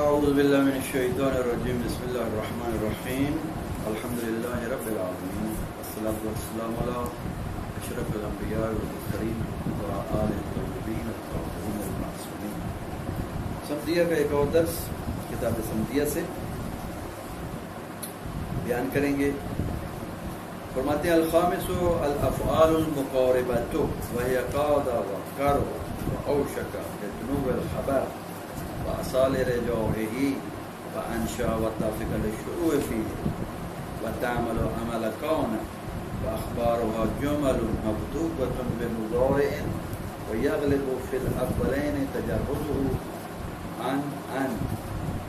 أعوذ بالله من الشيطان الرجيم بسم الله الرحمن الرحيم الحمد لله رب العالمين والصلاة والسلام على أشرف الأنبياء والمرسلين وعلى آله الطيبين الطاهرين المعصومين. سمدیہ کا ایک اور درس کتاب سمدیہ سے بیان کریں گے. فرماتے ہیں الخامس الافعال المقاربۃ وهي قاد وقرب واوشك لدنو الخبر وأصال رجوعه وأنشأ واتفق للشروع فيه وتعمل عمل كون وأخبارها جمل مكتوبة بمضارع ويغلب في الأولين تجرده عن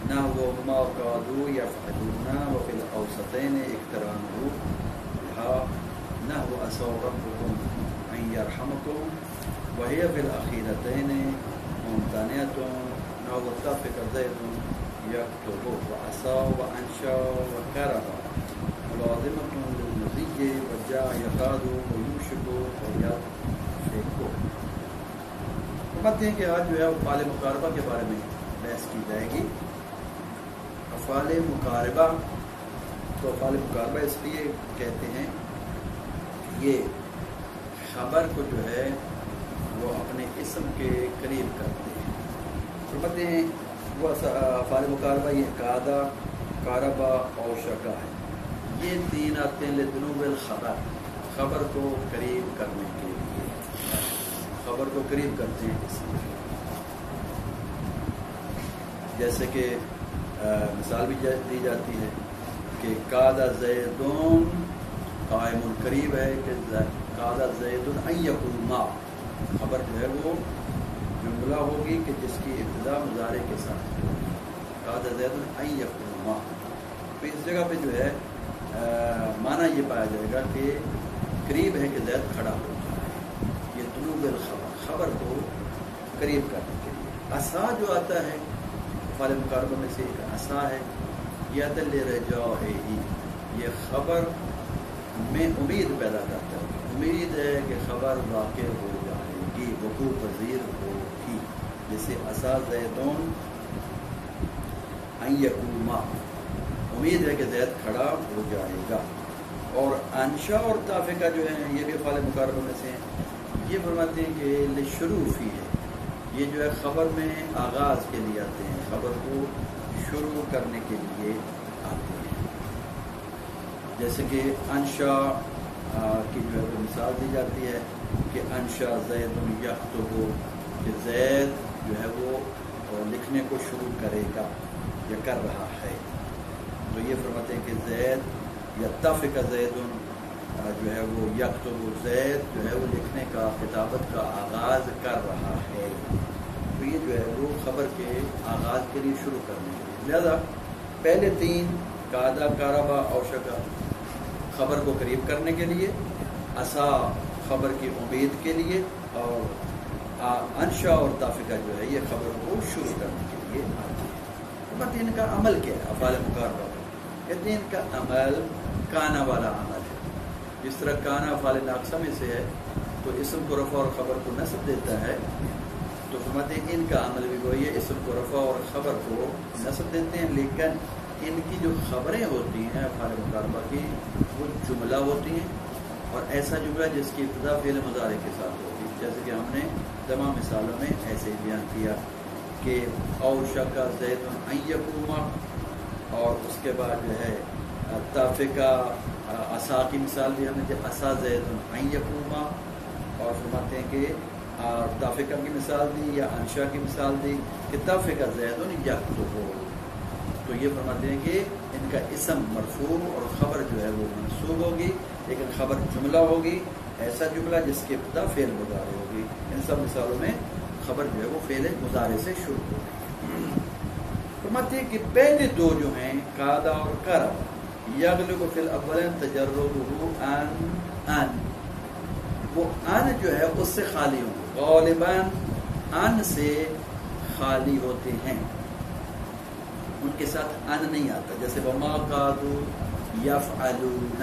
نحو ما كادوا يفعلون وفي الأوسطين اقترانه بها نحو عسى ربكم أن يرحمكم وهي في الأخيرتين ممتنعة واتفق زيد يكتب وعصى وأنشأ وكرب ملازمة للمزي وجاء يكاد ويوشك ويطفق. فرماتے ہیں کہ آج جو ہے افعال مقاربہ کے بارے میں بحث کی جائے گی. افعال مقاربہ تو افعال مقاربہ اس لیے کہتے ہیں یہ خبر کو جو ہے وہ اپنے اسم کے قریب کرتے ہیں. فرماتے ہیں وہ افعال مقاربہ یہ قادہ قاربہ اور شکا ہے. یہ تین آتے ہیں لدنو الخبر خبر کو قریب کرنے کے لیے خبر کو قریب کرتے ہیں اس لیے. جیسے کہ مثال بھی دی جاتی ہے کہ قادہ زیدون قائم قریب ہے کہ قادہ زیدون ان یقوما خبر جو ہے وہ جملہ ہوگی کہ جس کی ابتدا مضارع کے ساتھ قاد زید ان یقوما. تو اس جگہ پہ جو ہے معنی یہ پایا جائے گا کہ قریب ہے کہ زید کھڑا ہو جائے. یہ طلوع الخبر خبر کو قریب کرنے کے لیے. عصا جو آتا ہے افعال مقاربہ میں سے ایک عصا ہے. یہ آتا ہے لرجاعہ یہ خبر میں امید پیدا کرتا ہے. امید ہے کہ خبر واقع ہو جائے گی وقوع پذیر ہوگی. جیسے عصا زیدون ان یقوما امید ہے کہ زید کھڑا ہو جائے گا. اور انشا اور تافقہ جو ہیں یہ بھی افعال مقاربہ میں سے ہیں. یہ فرماتے ہیں کہ لشروع فی ہے یہ جو ہے خبر میں آغاز کے لیے آتے ہیں خبر کو شروع کرنے کے لیے آتے ہیں. جیسے کہ انشا کی جو ہے وہ مثال دی جاتی ہے کہ انشا زید یکتب کہ زید جو ہے وہ لکھنے کو شروع کرے گا یا کر رہا ہے. تو یہ فرماتے ہیں کہ زید یتفق زید جو ہے وہ یکتب زید جو ہے وہ لکھنے کا کتابت کا آغاز کر رہا ہے. تو یہ جو ہے وہ خبر کے آغاز کے لیے شروع کرنے کے لیے. لہذا پہلے تین قادہ قاربہ اور شکا خبر کو قریب کرنے کے لیے, عصا خبر کی امید کے لیے, اور انشا اور تافقہ جو ہے یہ خبر کو شروع کرنے کے لیے آتی ہے. بات ان کا عمل کیا ہے افعال مقاربہ کہتے ہیں ان کا عمل کانا والا عمل ہے. جس طرح کانا افعال ناقصہ میں سے ہے تو اسم کو رفع اور خبر کو نصب دیتا ہے, تو فرماتے ہیں ان کا عمل بھی وہی ہے, اسم کو رفع اور خبر کو نصب دیتے ہیں. لیکن ان کی جو خبریں ہوتی ہیں افعال مقاربہ کی وہ جملہ ہوتی ہیں, اور ایسا جملہ جس کی ابتدا فعل مضارع کے ساتھ ہوگی. جیسے کہ ہم نے تمام مثالوں میں ایسے ہی بیان کیا کہ اوشک زید ان یقوما, اور اس کے بعد جو ہے تافقہ عصا کی مثال بھی ہم نے عصا زید ان یقوما, اور فرماتے ہیں کہ تافقہ کی مثال دی یا انشا کی مثال دی کہ تافقہ زید یکتب. تو یہ فرماتے ہیں کہ ان کا اسم مرفوع اور خبر جو ہے وہ منصوب ہوگی, لیکن خبر جملہ ہوگی, ایسا جملہ جس کے ابتدا فعل مضارع ہوگی. ان سب مثالوں میں خبر جو ہے وہ فعل مضارع سے شروع ہوگی. فرماتے ہیں کہ پہلے دو جو ہیں قادہ اور قرب یغلب فی الاولین تجرده ان وہ ان جو ہے اس سے خالی ہوں گے, غالباً ان سے خالی ہوتے ہیں, ان کے ساتھ ان نہیں آتا. جیسے وما قادوا یفعلون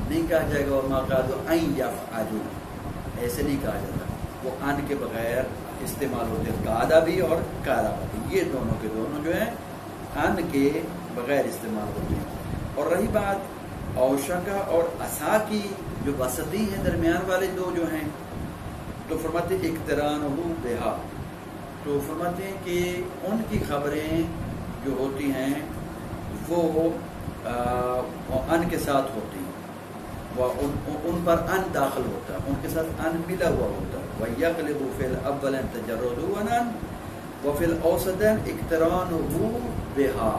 نہیں کہا جائے گا وما قادوا ان یفعلوا, ایسے نہیں کہا جاتا. وہ ان کے بغیر استعمال ہوتے ہیں, قادہ بھی اور قاربہ بھی. یہ دونوں کے دونوں جو ہیں ان کے بغیر استعمال ہوتے ہیں. اور رہی بات اوشکا اور عصا کی جو وسطی ہیں درمیان والے دو جو ہیں تو فرماتے ہیں اقترانہ بہا، تو فرماتے ہیں کہ ان کی خبریں جو ہوتی ہیں وہ ان کے ساتھ ہوتی ہیں، ان پر ان داخل ہوتا ہے، ان کے ساتھ ان ملا ہوا ہوتا ہے. وَيَقْلِبُ فِي الْأَوَّلِ تَجَرُّدُ عَنْ وَفِي الْأَوْسَطِ اقترانہ بہا،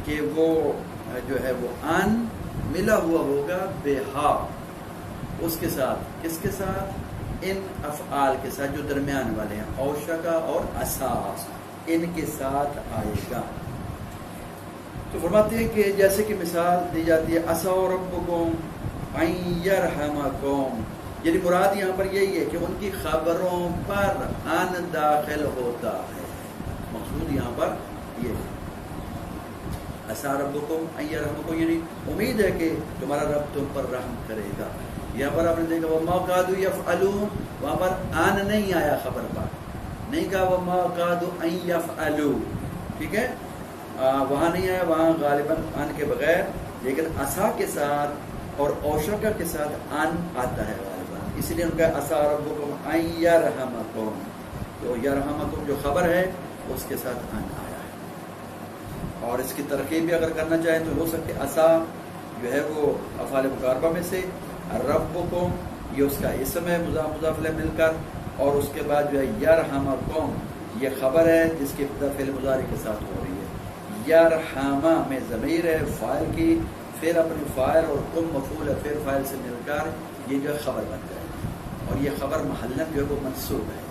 کہ وہ جو ہے وہ ان ملا ہوا ہوگا بہا اس کے ساتھ. کس کے ساتھ؟ ان افعال کے ساتھ جو درمیان والے ہیں، اوشکا اور عصا، ان کے ساتھ آئے گا. تو فرماتے ہیں کہ جیسے کہ مثال دی جاتی ہے عصا ربکم ان یرحمکم، یعنی مراد یہاں پر یہی ہے کہ ان کی خبروں پر ان داخل ہوتا ہے. مقصود یہاں پر یہ ہے عسیٰ ربکم ان یرحمکم، یعنی امید ہے کہ تمہارا رب تم پر رحم کرے گا. یہاں پر آپ نے دیکھا وما کادوا یفعلون، وہاں پر ان نہیں آیا خبر پر، نہیں کہا وما کادوا ان یفعلوا، ٹھیک ہے، وہاں نہیں آیا، وہاں غالباً ان کے بغیر، لیکن عصا کے ساتھ اور اوشکا کے ساتھ ان آتا ہے غالباً، اس لیے ان کا عسیٰ ربکم ان یرحمکم، تو یرحمکم جو خبر ہے اس کے ساتھ ان آیا ہے. اور اس کی ترقی بھی اگر کرنا چاہیں تو ہو سکتے عصا جو ہے وہ افعال مقاربہ میں سے، ربکم یہ اس کا اسم ہے مضاف مضاف الیہ مل کر، اور اس کے بعد جو ہے یرحمکم یہ خبر ہے جس کی ابتدا فعل مضارع کے ساتھ ہو رہی ہے. یرحما میں ضمیر ہے فاعل کی، پھر اپنے فاعل اور کم مفعول ہے پھر فاعل سے مل کر یہ جو ہے خبر بن جائے گی، اور یہ خبر محلاً جو ہے وہ منصوب ہے.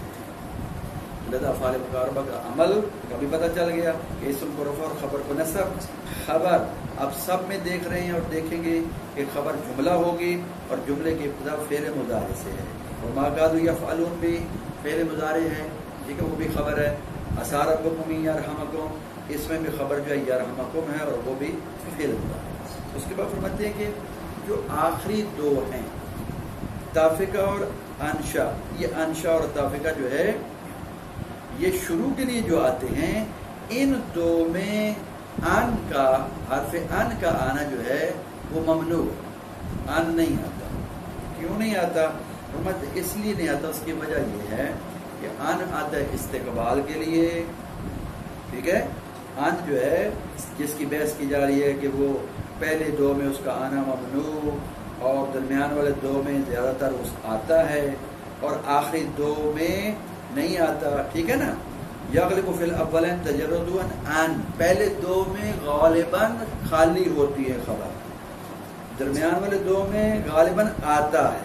لہذا افعال مقاربہ کا عمل کا بھی پتہ چل گیا کہ اسم کو رفع اور خبر کو نصب. خبر اب سب میں دیکھ رہے ہیں اور دیکھیں گے کہ خبر جملہ ہوگی اور جملے کی ابتدا فعل مضارع سے ہے، اور ما کادوا یفعلون بھی فعل مضارع ہے، ٹھیک ہے، وہ بھی خبر ہے. عسیٰ ربکم یرحمکم اس میں بھی خبر جو ہے یرحمکم ہے اور وہ بھی فعل مضارع ہے. اس کے بعد فرماتے ہیں کہ جو آخری دو ہیں تافقہ اور انشا، یہ انشا اور تافقہ جو ہے یہ شروع کے لیے جو آتے ہیں ان دو میں ان کا حرف ان کا آنا جو ہے وہ ممنوع، ان نہیں آتا. کیوں نہیں آتا؟ اس لیے نہیں آتا، اس کی وجہ یہ ہے کہ ان آتا ہے استقبال کے لیے، ٹھیک ہے، ان جو ہے جس کی بحث کی جا رہی ہے کہ وہ پہلے دو میں اس کا آنا ممنوع اور درمیان والے دو میں زیادہ تر اس آتا ہے اور آخری دو میں نہیں آتا، ٹھیک ہے نا. یغلب فی الاولین تجرد ان، پہلے دو میں غالباً خالی ہوتی ہے خبر، درمیان والے دو میں غالباً آتا ہے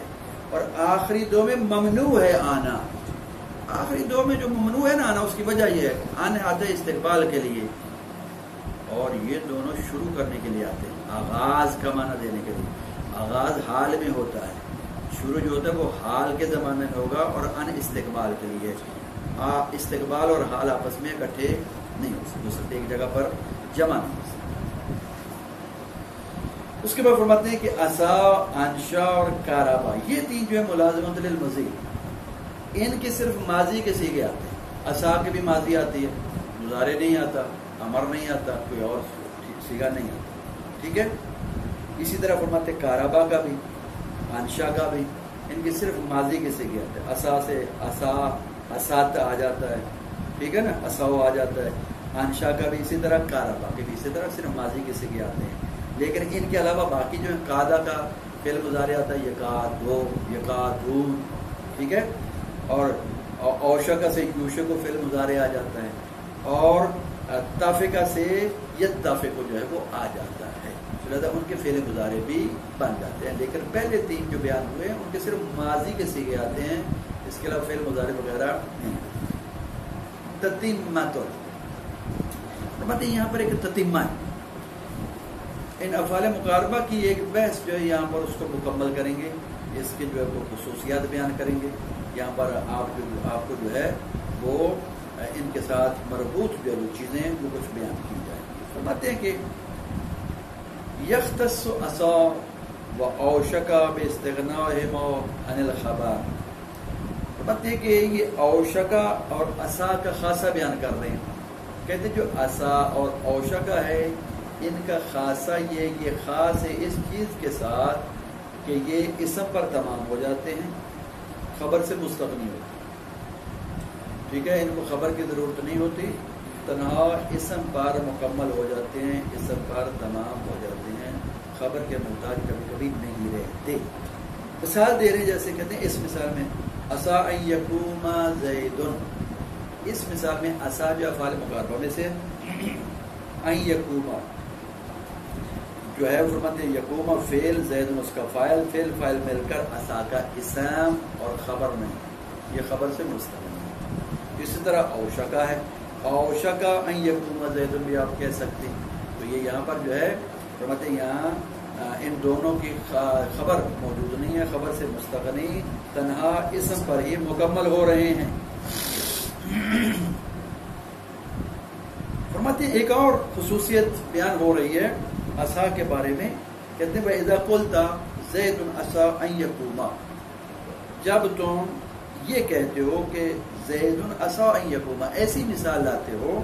اور آخری دو میں ممنوع ہے آنا. آخری دو میں جو ممنوع ہے نا آنا اس کی وجہ یہ ہے ان آتا ہے استقبال کے لیے، اور یہ دونوں شروع کرنے کے لیے آتے ہیں، آغاز کا معنی دینے کے لیے. آغاز حال میں ہوتا ہے، شروع جو ہوتا ہے وہ حال کے زمانے میں ہوگا، اور ان استقبال کے لیے. استقبال اور حال آپس میں اکٹھے نہیں ہو سکتے، ایک جگہ پر جمع نہیں ہو سکتے. اس کے بعد فرماتے ہیں کہ عصا، انشا اور کارابا یہ تین جو ہے ملازمت للماضی، ان کے صرف ماضی کے سیغے آتے ہیں. عصا کے بھی ماضی آتی ہے، مضارع نہیں آتا، امر نہیں آتا، کوئی اور سیغہ نہیں آتا، ٹھیک ہے. اسی طرح فرماتے ہیں کارابا کا بھی، انشا کا بھی، ان کے صرف ماضی کے سیغے آتے ہیں. عصا سے عصا، اسات آ جاتا ہے، ٹھیک ہے نا، اساؤ آ جاتا ہے. انشا کا بھی اسی طرح، کارابا کے بھی اسی طرح صرف ماضی کے سیغے آتے ہیں. لیکن ان کے علاوہ باقی جو ہے قادہ کا فعل مضارع آتا ہے، یقادو، یقادون، ٹھیک ہے، اور اوشکا سے یوشک کو فعل مضارع آ جاتا ہے، اور تافقہ سے یتافق جو ہے وہ آ جاتا ہے. لہذا ان کے فعل مضارع بھی بن جاتے ہیں. لیکن پہلے تین جو بیان ہوئے ہیں ان کے صرف ماضی کے سیغے آتے ہیں، اس کے علاوہ فعل مضارع وغیرہ نہیں. تتمہ، تو یہاں پر ایک تتمہ ہے. ان افعال مقاربہ کی ایک بحث جو ہے یہاں پر اس کو مکمل کریں گے، اس کے جو ہے وہ خصوصیات بیان کریں گے. یہاں پر آپ کو جو ہے وہ ان کے ساتھ مربوط جو چیزیں ہیں وہ کچھ بیان کی جائیں گی. فرماتے ہیں کہ یختص عصا و اوشکا باستغنائہما عن الخبر. فرماتے ہیں کہ یہ اوشکا اور عصا کا خاصہ بیان کر رہے ہیں. کہتے ہیں جو عصا اور اوشکا ہے ان کا خاصہ یہ خاص ہے اس چیز کے ساتھ کہ یہ اسم پر تمام ہو جاتے ہیں، خبر سے مستغنی ہوتی، ٹھیک ہے، ان کو خبر کی ضرورت نہیں ہوتی، تنہا اسم پر مکمل ہو جاتے ہیں، اسم پر تمام ہو جاتے ہیں، خبر کے محتاج کبھی کبھی نہیں رہتے۔ مثال دے رہے ہیں، جیسے کہتے ہیں اس مثال میں عصا ان یقوم زید، اس مثال میں عصا جو افعال مقاربہ میں سے ان یقوم جو ہے فرماتے ہیں یقوم فعل، زید اس کا فاعل، فاعل مل کر عصا کا اسم اور خبر نہیں، یہ خبر سے مستغنی ہے۔ اسی طرح اوشکا ہے، اوشکا ان یقوم زید بھی آپ کہہ سکتے ہیں، تو یہ یہاں پر جو ہے فرماتے ہیں یہاں ان دونوں کی خبر موجود نہیں ہے، خبر سے مستغنی، تنہا اسم پر ہی مکمل ہو رہے ہیں۔ فرماتے ہیں ایک اور خصوصیت بیان ہو رہی ہے عصا کے بارے میں، کہتے ہیں وَإِذَا قُلْتَ زَيْدٌ عَصَا أَن يَقُومَ، جب تم یہ کہتے ہو کہ زیدٌ عصا ان یقوم، ایسی مثال لاتے ہو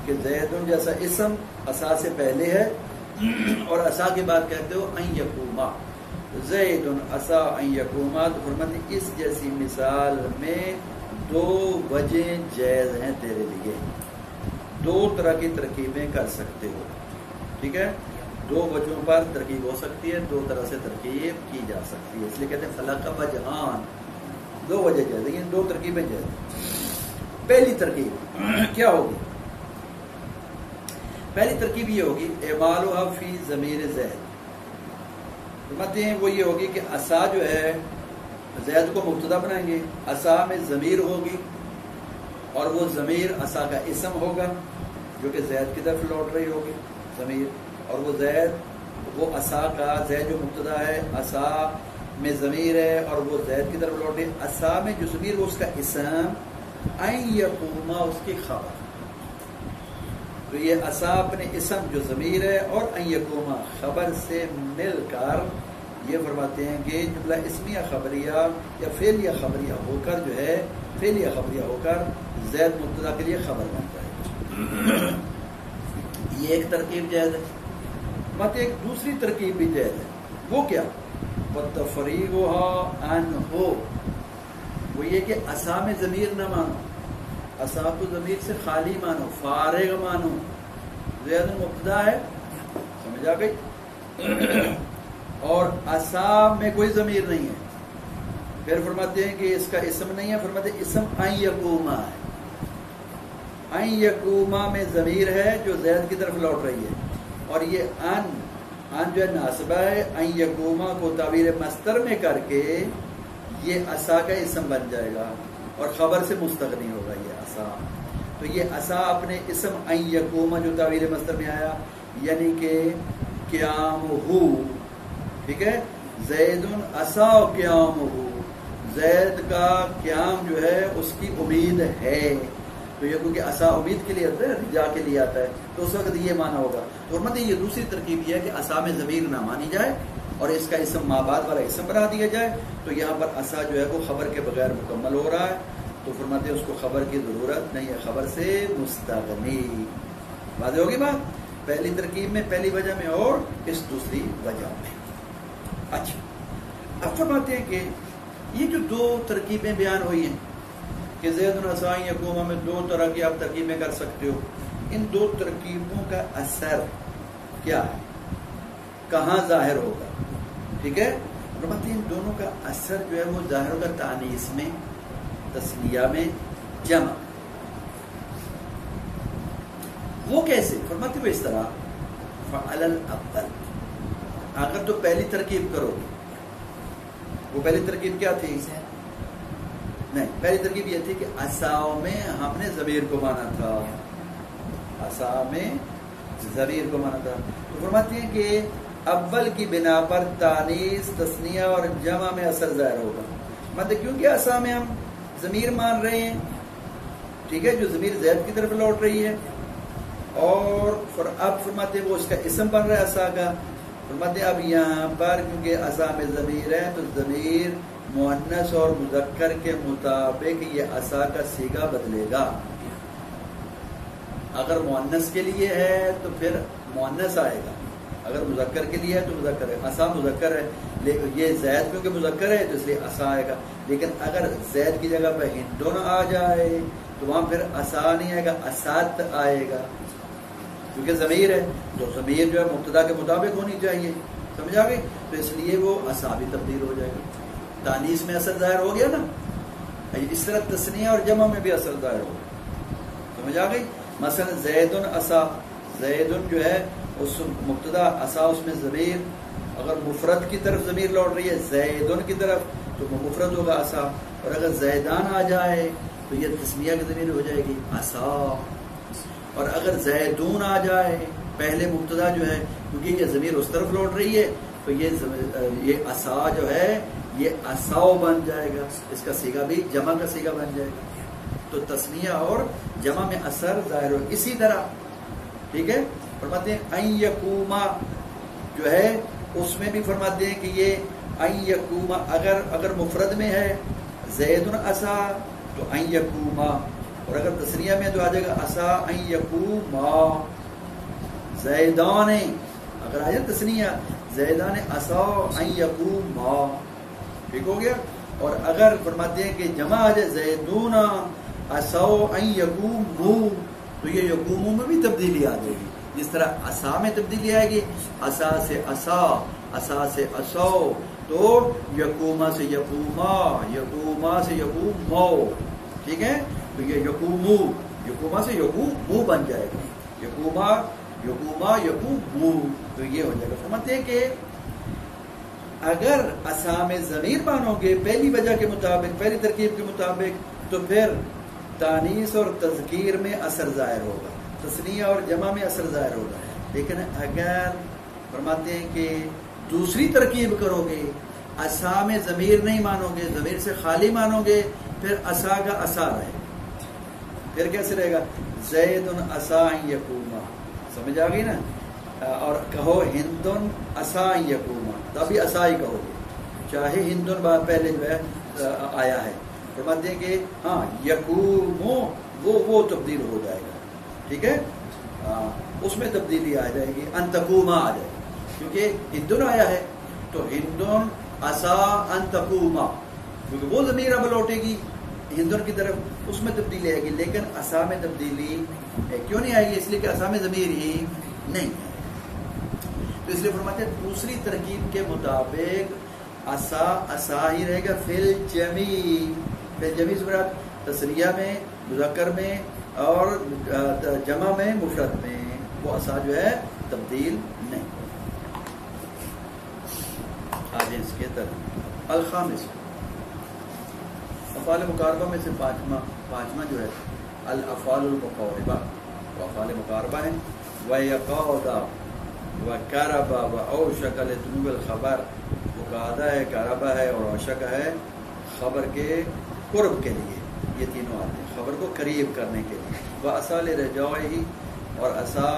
کہ زیدٌ جیسا اسم عصا سے پہلے ہے اور عصا کے بعد کہتے ہو ان یقوم، زیدٌ عصا ان یقوم، تو فرماتے ہیں اس جیسی مثال میں دو وجہ جائز ہیں تیرے لیے، دو طرح کی ترکیبیں کر سکتے ہو، ٹھیک ہے، دو وجہوں پر ترکیب ہو سکتی ہے، دو طرح سے ترکیب کی جا سکتی ہے، اس لیے کہتے ہیں فلاقہ وجہان، دو وجہ جائز، لیکن دو ترکیبیں جائز۔ پہلی ترکیب کیا ہوگی؟ پہلی ترکیب یہ ہوگی اعمالها فی ضمیر زید، فرماتے ہیں وہ یہ ہوگی کہ عصا جو ہے زید کو مبتدا بنائیں گے، عصا میں ضمیر ہوگی اور وہ ضمیر عصا کا اسم ہوگا جو کہ زید کی طرف لوٹ رہی ہوگی ضمیر، اور وہ زید وہ عصا کا زید جو مبتدا ہے عصا میں ضمیر ہے اور وہ زید کی طرف لوٹے، عصا میں جو ضمیر وہ اس کا اسم، ان یقوم اس کی خبر، تو یہ عصا اپنے اسم جو ضمیر ہے اور ان یقوم خبر سے مل کر یہ فرماتے ہیں کہ جملہ اسمیہ خبریہ یا فعلیہ خبریہ ہو کر جو ہے فعلیہ خبریہ ہو کر زید مبتدا کے لیے خبر بن جائے، یہ ایک ترکیب جائز ہے۔ مت ایک دوسری ترکیب بھی جائز ہے، وہ کیا؟ وَتَفْرِيغُهَا عَنْهُ، وہ یہ کہ عصا میں ضمیر نہ مانو، عصا کو ضمیر سے خالی مانو، فارغ مانو، زید مبتدا ہے، سمجھ آ گئی، اور عصا میں کوئی ضمیر نہیں ہے، پھر فرماتے ہیں کہ اس کا اسم نہیں ہے، فرماتے ہیں اسم ان یقوم ہے، ان یقوم میں ضمیر ہے جو زید کی طرف لوٹ رہی ہے، اور یہ ان جو ہے ناصبہ ہے، ان یقوم کو تعبیر مصدر میں کر کے یہ عصا کا اسم بن جائے گا اور خبر سے مستغنی ہوگا یہ عصا، تو یہ عصا اپنے اسم ان یقوم جو تعبیر مصدر میں آیا یعنی کہ قیام ہو، ٹھیک ہے، زید عصا قیام ہو، زید کا قیام جو ہے اس کی امید ہے، تو یہ کیونکہ عصا امید کے لیے آتا ہے، رجا کے لیے آتا ہے، تو اس وقت یہ معنی ہوگا۔ تو مطلب یہ دوسری ترکیب یہ ہے کہ عصا میں ضمیر نہ مانی جائے اور اس کا اسم ما بعد والا اسم بنا دیا جائے، تو یہاں پر عصا جو ہے وہ خبر کے بغیر مکمل ہو رہا ہے، تو فرماتے ہیں اس کو خبر کی ضرورت نہیں ہے، خبر سے مستغنی۔ واضح ہوگی بات؟ پہلی ترکیب میں پہلی وجہ میں اور اس دوسری وجہ میں۔ اچھا، اب فرماتے ہیں کہ یہ جو دو ترکیبیں بیان ہوئی ہیں کہ زید عصا ان یقوم میں دو طرح کی آپ ترکیبیں کر سکتے ہو، ان دو ترکیبوں کا اثر کیا ہے، کہاں ظاہر ہوگا، ٹھیک ہے، فرماتے ہیں ان دونوں کا اثر جو ہے وہ ظاہر ہوگا تانیث میں، تثنیہ میں، جمع۔ وہ کیسے؟ فرماتے ہوئے اس طرح فعل الاول، اگر تو پہلی ترکیب کرو گے، وہ پہلی ترکیب کیا تھی؟ نہیں، پہلی ترکیب یہ تھی کہ عصا میں ہم نے ضمیر کو مانا تھا، عصا میں ضمیر کو مانا تھا، تو فرماتے ہیں کہ اول کی بنا پر تانیث، تثنیہ اور جمع میں اثر ظاہر ہوگا، مطلب کیونکہ عصا میں ہم ضمیر مان رہے ہیں، ٹھیک ہے، جو ضمیر زید کی طرف لوٹ رہی ہے، اور اب فرماتے ہیں وہ اس کا اسم بن رہا ہے عصا کا، فرماتے ہیں اب یہاں پر کیونکہ عصا میں ضمیر ہے تو ضمیر مؤنث اور مذکر کے مطابق یہ عصا کا صیغہ بدلے گا، اگر مؤنث کے لیے ہے تو پھر مؤنث آئے گا، اگر مذکر کے لیے ہے تو مذکر ہے. عصا مذکر ہے، لیکن یہ زید کیونکہ مذکر ہے تو اس لیے عصا آئے گا. لیکن اگر زید کی جگہ پہ ہندن آ جائے تو وہاں پھر عصا نہیں آئے گا، اسات آئے گا، کیونکہ ضمیر ہے تو ضمیر جو ہے مبتدا کے مطابق ہونی چاہیے. سمجھ آ گئی؟ تو اس لیے وہ عصا بھی تبدیل ہو جائے گا. تانیث میں اثر ظاہر ہو گیا نا، اس طرح تثنیہ اور جمع میں بھی اثر ظاہر ہو گیا. سمجھ آ گئی؟ مثلا زیدن عصا، زیدن جو ہے اس مبتدا، عصا اس میں ضمیر، اگر مفرد کی طرف ضمیر لوٹ رہی ہے زیدن کی طرف تو وہ مفرد ہوگا عصا، اور اگر زیدان آ جائے تو یہ تسمیہ کی ضمیر ہو جائے گی عصا. اور اگر زیدون آ جائے پہلے مبتدا جو ہے کیونکہ یہ ضمیر اس طرف لوٹ رہی ہے تو یہ عصا جو ہے یہ عصاو بن جائے گا، اس کا صیغہ بھی جمع کا صیغہ بن جائے گا. تو تسمیہ اور جمع میں اثر ظاہر ہو. اسی طرح ٹھیک ہے فرماتے ہیں این یقوما جو ہے اس میں بھی فرماتے ہیں کہ یہ این یقوما اگر مفرد میں ہے زید عصا تو این یقوما، اور اگر تسنیہ میں تو آ جائے گا عصا این یقوما. زیدان اگر آ جائے تسنیہ زیدان عصا این یقوما، ٹھیک ہو گیا. اور اگر فرماتے ہیں کہ جمع آ جائے زیدون عصا این یقومو تو یہ یقومو میں بھی تبدیلی آ جائے گی. جس طرح عصا میں تبدیلی آئے گی، عصا سے عصا، عصا سے عصو، تو یقوما سے یقوما، یقوما سے یقومو. ٹھیک ہے، تو یہ یقومو، یقوما سے یقومو بن جائے گا، یقوما یقوما یقومو، تو یہ ہو جائے گا. سمجھتے ہیں کہ اگر عصا میں ضمیر مانو گے پہلی وجہ کے مطابق، پہلی ترکیب کے مطابق، تو پھر تانیث اور تذکیر میں اثر ظاہر ہوگا، تثنیہ اور جمع میں اثر ظاہر ہوگا. لیکن اگر فرماتے ہیں کہ دوسری ترکیب کرو گے، عصا میں ضمیر نہیں مانو گے، ضمیر سے خالی مانو گے، پھر عصا کا عصا رہے گا. پھر کیسے رہے گا؟ زید عصا یقوما، سمجھ آ گئی نا. اور کہو ہندن عصا یقوما، تبھی عصا ہی کہو گے، چاہے ہندن بات پہلے جو ہے آیا ہے. فرماتے ہیں کہ ہاں یقومو وہ تبدیل ہو جائے گا. ٹھیک ہے، اس میں تبدیلی آ جائے گی، انتقوما آ جائے گی، کیونکہ ہندن آیا ہے تو ہندن عصا انتقوما، کیونکہ وہ ضمیر اب لوٹے گی ہندن کی طرف، اس میں تبدیلی آئے گی. لیکن عصا میں تبدیلی کیوں نہیں آئے گی؟ اس لیے کہ عصا میں ضمیر ہی نہیں ہے. تو اس لیے فرماتے ہیں دوسری ترکیب کے مطابق عصا عصا ہی رہے گا. فل جمی، فل جمی صورت تسنیہ میں، مذکر میں اور جمع میں، مفرد میں وہ عصا جو ہے تبدیل نہیں. آگے اس کے طرف الخامس، افعال مقاربہ میں سے پانچواں جو ہے الافعال المقاربہ، وہ افعال مقاربہ ہیں. وَيَقَعُدَ وَكَرَبَ وَأَوْشَكَ لِطُلُوعِ الْخَبَرِ، وقعدہ ہے، کربہ ہے اور اوشک ہے خبر کے قرب کے لیے. یہ تینوں آتے ہیں خبر کو قریب کرنے کے لیے. وَأَسَا لِرِجَائِهِ، اور اسا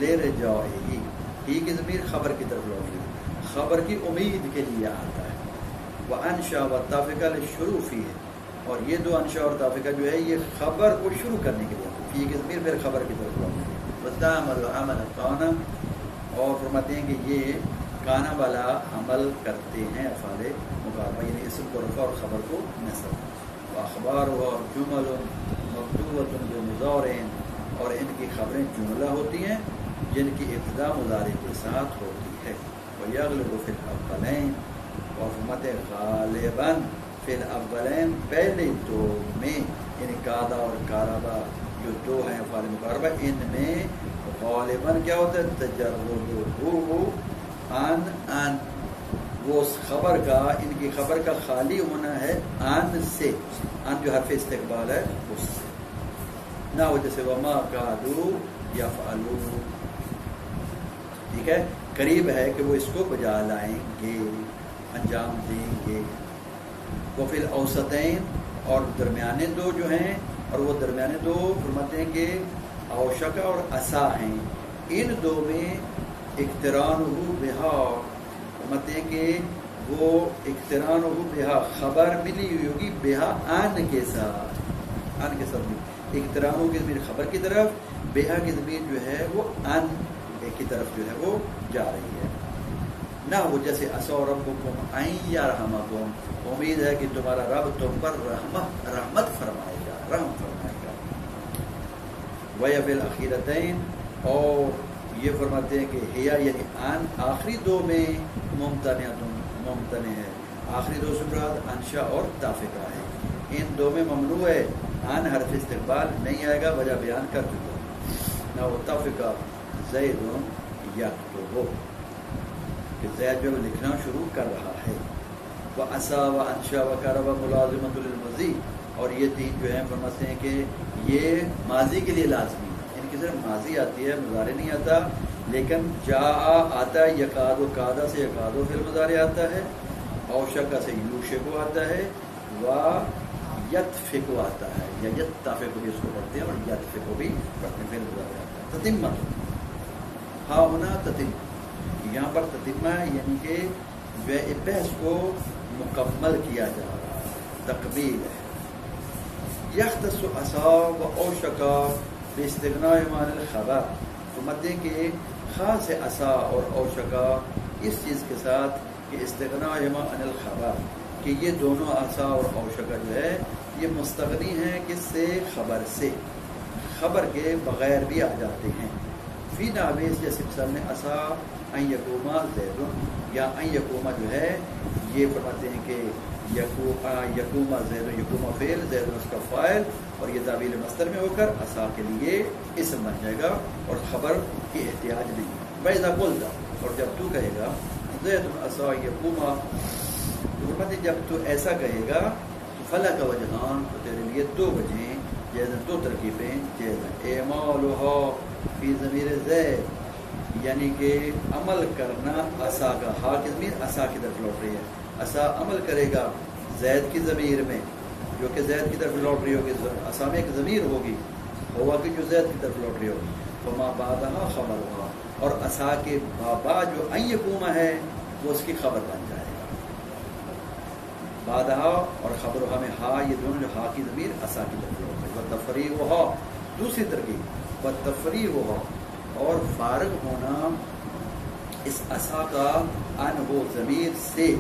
لِرِجَائِهِ، ہی کی ضمیر خبر کی طرف لوٹ گئی، خبر کی امید کے لیے آتا ہے. وَأَنْشَأَ وَالتَّافِقَ لِلشُّرُوعِ فِيهِ، اور یہ دو انشاء اور تافقہ جو ہے یہ خبر کو شروع کرنے کے لیے، فی کی ضمیر پھر خبر کی طرف لوٹ گئی. وَتَعْمَلُ عَمَلَ كَانَ، اور فرماتے ہیں کہ یہ کانا والا عمل کرتے ہیں افعال مقاربہ، یعنی اسم کو رفع اور خبر کو نصب. واخبار اور جمل مبدوۃ بمضارع، اور ان کی خبریں جملہ ہوتی ہیں جن کی ابتدا مضارع کے ساتھ ہوتی ہے. ویغلب فی الاولین، اور فرماتے غالباً فی الاولین، پہلے دو میں، یعنی کادا اور کاربا جو دو ہیں افعال مقاربہ، ان میں غالباً کیا ہوتا ہے؟ تجرد ان وہ خبر کا، ان کی خبر کا خالی ہونا ہے ان سے، ان جو حرف استقبال ہے اس سے، نہ ہو جیسے وما کادو یفعلون. ٹھیک ہے، قریب ہے کہ وہ اس کو بجا لائیں گے، انجام دیں گے. وہ فی الاوسطین، اور درمیانے دو جو ہیں، اور وہ درمیانے دو فرماتے ہیں کہ اوشک اور عصا ہیں، ان دو میں اقترانہ بہا، فرماتے ہیں کہ وہ اقترانہ بہا، خبر ملی ہوئی ہوگی بہا ان کے ساتھ، ان کے ساتھ اقترانہ کی ضمیر خبر کی طرف، بیہا کی ضمیر جو ہے وہ ان کی طرف جو ہے وہ جا رہی ہے. نہ وہ جیسے عسى ربكم ان يرحمكم، امید ہے کہ تمہارا رب تم پر رحمت فرمائے گا، رحم فرمائے گا. وَيَا فِي الْأَخِيرَتَيْنِ، اور یہ فرماتے ہیں کہ ہیا یعنی ان آخری دو میں ممتنع ہے. آخری دو سے مراد انشا اور تافقہ ہے. ان دو میں ممنوع ہے، ان حرف استقبال نہیں آئے گا، وجہ بیان کر چکا. نہ وہ تافقہ زید یکتب، کہ زید جو لکھنا شروع کر رہا ہے. وہ عصا و انشا و کرب ملازمۃ للماضی، اور یہ تین جو ہیں فرماتے ہیں کہ یہ ماضی کے لیے لازمی ہے. ان کی صرف ماضی آتی ہے، مضارع نہیں آتا. لیکن جا آتا ہے، یکاد و کادا سے یکاد و فعل مضارع آتا ہے، اوشکا سے یوشکو آتا ہے، و یتفقو آتا ہے، یا یتفقو بھی اس کو پڑھتے ہیں، اور یتفقو بھی پڑھتے ہیں، فعل مضارع آتا ہے. تتمت، ہاں ہونا تتم، یہاں پر تتمہ ہے، یعنی کہ جو ہے بحث کو مکمل کیا جا رہا ہے، تکمیل ہے. یختص عصا و اوشکا باستغناء عن الخبر، تو مدیں کہ خاص ہے عصا اور اوشکا اس چیز کے ساتھ کہ استغناء عن الخبر، کہ یہ دونوں عصا اور اوشکا جو ہے یہ مستغنی ہیں کس سے؟ خبر سے، خبر کے بغیر بھی آ جاتے ہیں. فی ناویس جیسے مثال میں عصا ان یقوما زید، یا ان یقوما جو ہے یہ فرماتے ہیں کہ یقوما زید، یقوما فعل، زید اس کا فاعل، اور یہ تعویل مصدر میں ہو کر عصا کے لیے اسم بن جائے گا اور خبر کی احتیاج نہیں. وَإِذَا قُلْتَ، اور جب تو کہے گا زید عصا یقوما، فرماتے جب تو ایسا کہے گا تو فلک وجہان، تو تیرے لیے دو وجہیں جیسے دو ترکیبیں جیسے اعمالھا فی ضمیر زید، یعنی کہ عمل کرنا عصا کا، ہا کی ضمیر عصا کی طرف لوٹ رہی ہے، عصا عمل کرے گا زید کی ضمیر میں جو کہ زید کی طرف لوٹ رہی ہوگی، عصا میں ایک ضمیر ہوگی ہوا کہ جو زید کی طرف لوٹ رہی ہوگی. فما بعدہا خبر ہوا، اور عصا کے بعد جو ان یقوما ہے وہ اس کی خبر بن جائے گا. بعدہا اور خبرہا میں ہا، یہ دونوں جو ہا کی ضمیر عصا کی طرف لوٹ رہی ہے. وتفریغھا، دوسری ترکیب وتفریغھا، اور فارغ ہونا اس عصا کا ان ہو ضمیر سے،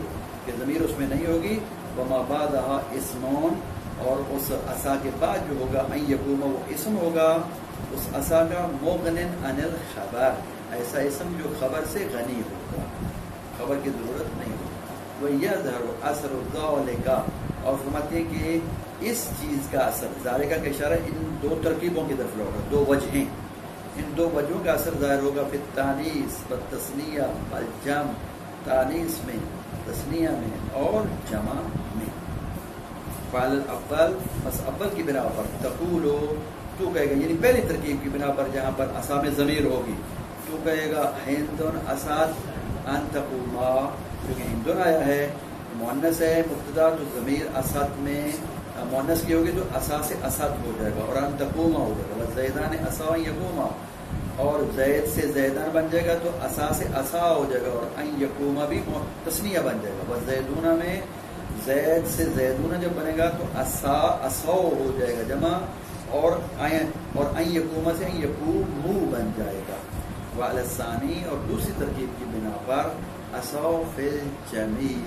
کہ ضمیر اس میں نہیں ہوگی. وما بعدہا اسمون، اور اس عصا کے بعد جو ہوگا ان یقوما وہ اسم ہوگا اس عصا کا، مغن عن الخبر، ایسا اسم جو خبر سے غنی ہوگا، خبر کی ضرورت نہیں ہوگی. وَيَظْهَرُ أَثَرُ ذَلِكَ، اور فرماتے ہیں کہ اس چیز کا اثر، ذالکہ کا اشارہ ان دو ترکیبوں کی طرف ہوگا، دو وجہیں، ان دو وجہوں کا اثر ظاہر ہوگا فی التانیث والتثنیہ والجمع، تانیث میں، تثنیہ میں اور جمع میں. فعل الاول، بس اول کی بنا پر، تقول، تو کہے گا، یعنی پہلی ترکیب کی بنا پر جہاں پر عصا میں ضمیر ہوگی، تو کہے گا ہندن اسد ان تقوما، کیونکہ ہندن آیا ہے مؤنث ہے مبتدا، تو ضمیر اسد میں مؤنث کی ہوگی تو عصا سے اسد ہو جائے گا، اور ان تقوما ہو جائے گا. زیدان عصا یقوما، اور زید سے زیدان بن جائے گا تو عصا سے عصا ہو جائے گا، اور ان یقوما بھی تثنیہ بن جائے گا. وزیدون میں زید سے زیدون جب بنے گا تو عصا عصا ہو جائے گا جمع، اور ان یقوما سے ان یقومو بن جائے گا. وعلی الثانی، اور دوسری ترکیب کی بنا پر عصا فی الجمیع،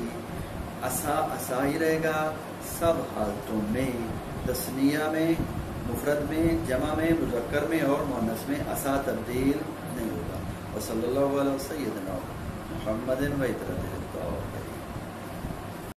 عصا عصا ہی رہے گا سب حالتوں میں، تثنیہ میں، مفرد میں، جمع میں، مذکر میں اور مؤنث میں عصا تبدیل نہیں ہوگا. وصلی اللہ علیہ سیدنا محمد و